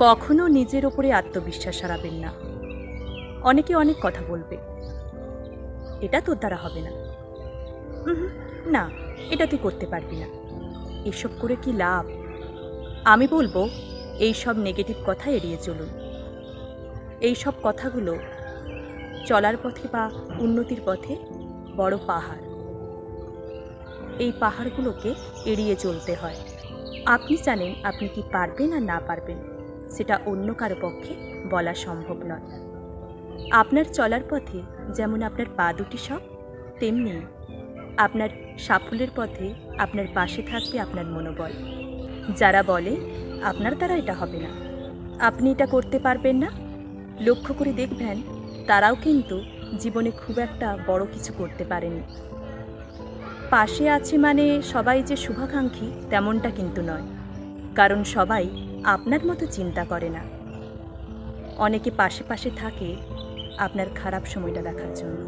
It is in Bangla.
কখনো নিজের ওপরে আত্মবিশ্বাস হারাবেন না। অনেকে অনেক কথা বলবে, এটা তোর দ্বারা হবে না, না, এটা তুই করতে পারবি না, এসব করে কি লাভ। আমি বলবো এই সব নেগেটিভ কথা এড়িয়ে চলুন। এই সব কথাগুলো চলার পথে বা উন্নতির পথে বড় পাহাড়। এই পাহাড়গুলোকে এড়িয়ে চলতে হয়। আপনি জানেন আপনি কি পারবেন আর না পারবেন, সেটা অন্য কারো পক্ষে বলা সম্ভব নয়। আপনার চলার পথে যেমন আপনার পা দুটি সব, তেমনি আপনার সাফল্যের পথে আপনার পাশে থাকবে আপনার মনোবল। যারা বলে আপনার দ্বারা এটা হবে না, আপনি এটা করতে পারবেন না, লক্ষ্য করে দেখবেন তারাও কিন্তু জীবনে খুব একটা বড় কিছু করতে পারেনি। পাশে আছে মানে সবাই যে শুভাকাঙ্ক্ষী তেমনটা কিন্তু নয়, কারণ সবাই আপনার মতো চিন্তা করে না। অনেকে পাশে পাশে থাকে আপনার খারাপ সময়টা দেখার জন্য।